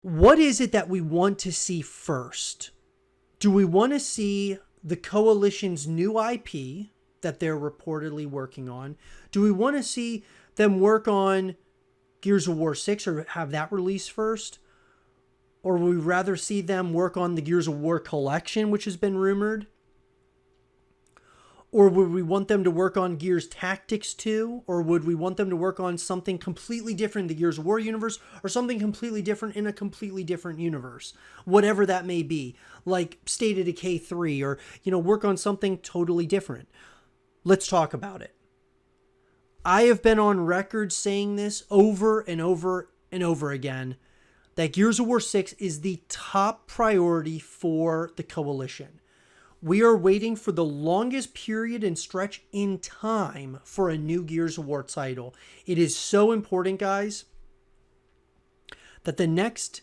What is it that we want to see first? Do we want to see the Coalition's new IP that they're reportedly working on? Do we want to see them work on Gears of War 6 or have that released first? Or would we rather see them work on the Gears of War collection, which has been rumored? Or would we want them to work on Gears Tactics 2? Or would we want them to work on something completely different in the Gears of War universe? Or something completely different in a completely different universe? Whatever that may be. Like State of Decay 3 or, work on something totally different. Let's talk about it. I have been on record saying this over and over and over again, that Gears of War 6 is the top priority for the Coalition. We are waiting for the longest period and stretch in time for a new Gears of War title. It is so important, guys, that the next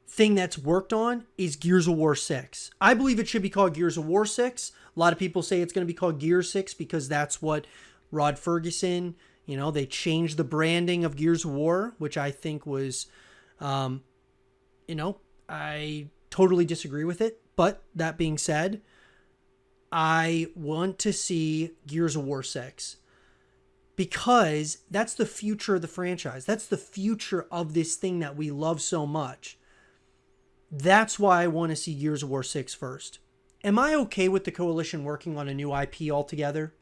thing that's worked on is Gears of War 6. I believe it should be called Gears of War 6. A lot of people say it's going to be called Gear 6 because that's what Rod Ferguson, they changed the branding of Gears of War, which I think was, I totally disagree with it. But that being said, I want to see Gears of War 6 because that's the future of the franchise. That's the future of this thing that we love so much. That's why I want to see Gears of War 6 first. Am I okay with the Coalition working on a new IP altogether?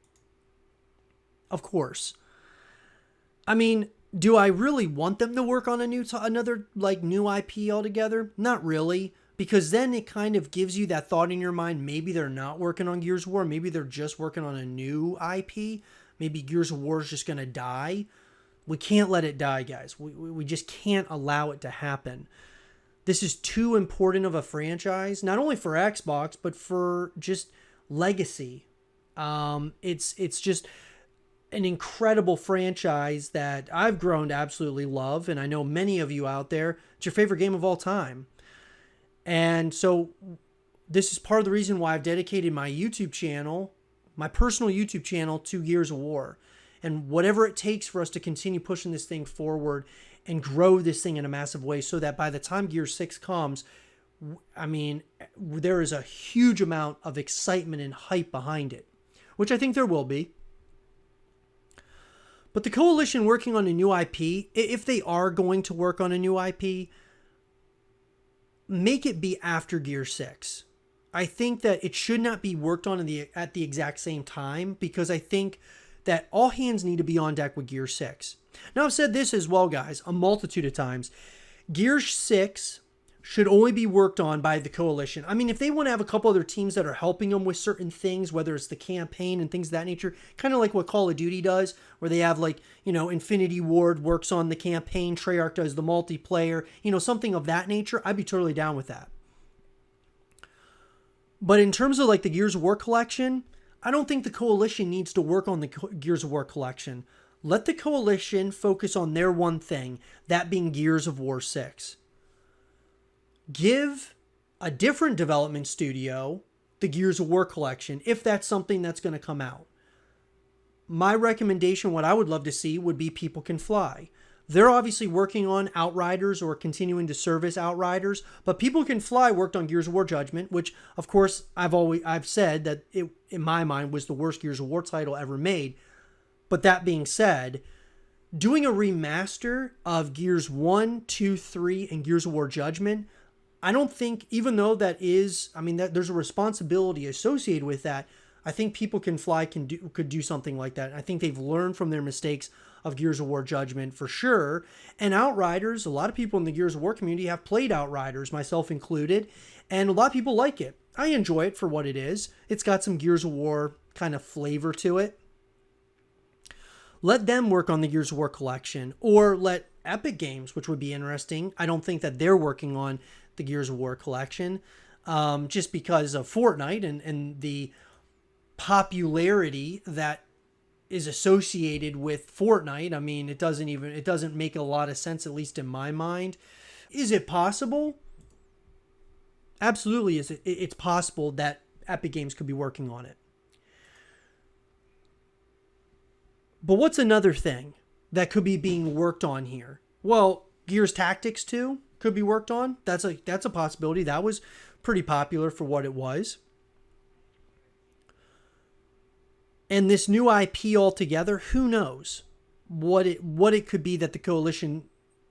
Of course. I mean, do I really want them to work on another new IP altogether? Not really. Because then it kind of gives you that thought in your mind, maybe they're not working on Gears of War. Maybe they're just working on a new IP. Maybe Gears of War is just going to die. We can't let it die, guys. We just can't allow it to happen. This is too important of a franchise, not only for Xbox, but for just legacy. It's just an incredible franchise that I've grown to absolutely love. And I know many of you out there, it's your favorite game of all time. And so this is part of the reason why I've dedicated my YouTube channel, my personal YouTube channel, to Gears of War. And whatever it takes for us to continue pushing this thing forward and grow this thing in a massive way so that by the time Gears 6 comes, I mean, there is a huge amount of excitement and hype behind it, which I think there will be. But the Coalition working on a new IP, if they are going to work on a new IP, make it be after Gear 6. I think that it should not be worked on at the exact same time because I think that all hands need to be on deck with Gear 6. Now, I've said this as well, guys, a multitude of times. Gear 6 should only be worked on by the Coalition. I mean, if they want to have a couple other teams that are helping them with certain things, whether it's the campaign and things of that nature, kind of like what Call of Duty does, where they have Infinity Ward works on the campaign, Treyarch does the multiplayer, something of that nature, I'd be totally down with that. But in terms of the Gears of War collection, I don't think the Coalition needs to work on the Gears of War collection. Let the Coalition focus on their one thing, that being Gears of War 6. Give a different development studio the Gears of War collection if that's something that's going to come out. My recommendation, what I would love to see, would be People Can Fly. They're obviously working on Outriders or continuing to service Outriders, but People Can Fly worked on Gears of War Judgment, which of course I've said that it, in my mind, was the worst Gears of War title ever made. But that being said, doing a remaster of Gears 1, 2, 3, and Gears of War Judgment, I don't think, even though that is, there's a responsibility associated with that, I think People Can Fly could do something like that. I think they've learned from their mistakes of Gears of War Judgment for sure. And Outriders, a lot of people in the Gears of War community have played Outriders, myself included, and a lot of people like it. I enjoy it for what it is. It's got some Gears of War kind of flavor to it. Let them work on the Gears of War collection, or let Epic Games, which would be interesting. I don't think that they're working on the Gears of War collection, just because of Fortnite and the popularity that is associated with Fortnite. I mean, it doesn't make a lot of sense, at least in my mind. Is it possible? Absolutely, it's possible that Epic Games could be working on it. But what's another thing that could be being worked on here? Well, Gears Tactics 2 could be worked on. That's a possibility. That was pretty popular for what it was. And this new IP altogether, who knows what it could be that the coalition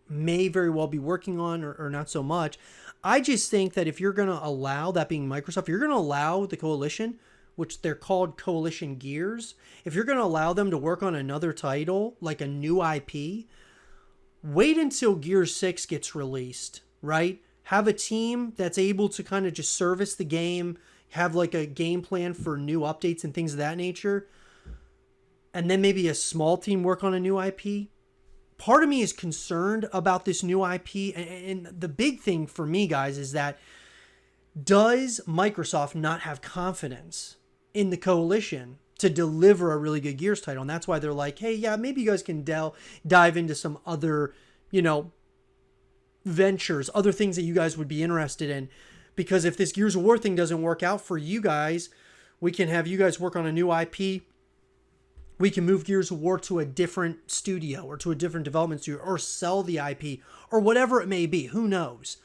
may very well be working on, or not so much. I just think that if you're going to allow, that being Microsoft, you're going to allow the coalition, which they're called Coalition Gears, if you're going to allow them to work on another title, like a new IP, wait until Gears 6 gets released, right? Have a team that's able to kind of just service the game, have like a game plan for new updates and things of that nature, and then maybe a small team work on a new IP. Part of me is concerned about this new IP, and the big thing for me, guys, is that does Microsoft not have confidence in the coalition to deliver a really good Gears title? And that's why they're like, hey, yeah, maybe you guys can dive into some other, ventures, other things that you guys would be interested in. Because if this Gears of War thing doesn't work out for you guys, we can have you guys work on a new IP. We can move Gears of War to a different studio or to a different development studio, or sell the IP, or whatever it may be. Who knows?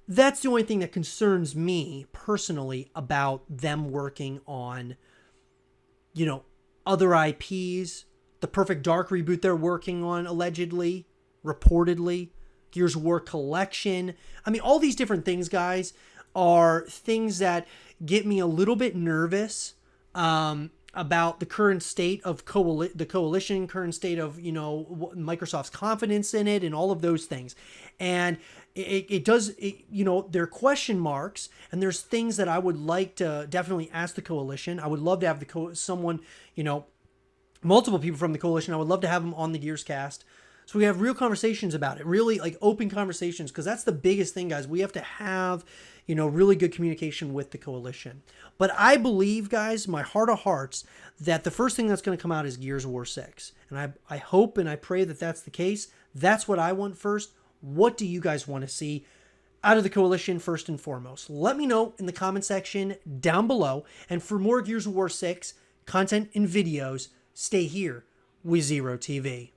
That's the only thing that concerns me personally about them working on, other IPs. The Perfect Dark reboot they're working on, allegedly, reportedly. Gears of War Collection. I mean, all these different things, guys, are things that get me a little bit nervous about the current state of the coalition, current state of, Microsoft's confidence in it, and all of those things. And it does, there are question marks, and there's things that I would like to definitely ask the coalition. I would love to have someone, multiple people from the coalition. I would love to have them on the Gears cast, so we have real conversations about it, really like open conversations, because that's the biggest thing, guys. We have to have, really good communication with the coalition. But I believe, guys, my heart of hearts, that the first thing that's going to come out is Gears of War 6. And I hope and I pray that that's the case. That's what I want first. What do you guys want to see out of the coalition first and foremost? Let me know in the comment section down below. And for more Gears of War 6 content and videos, stay here with Zero TV.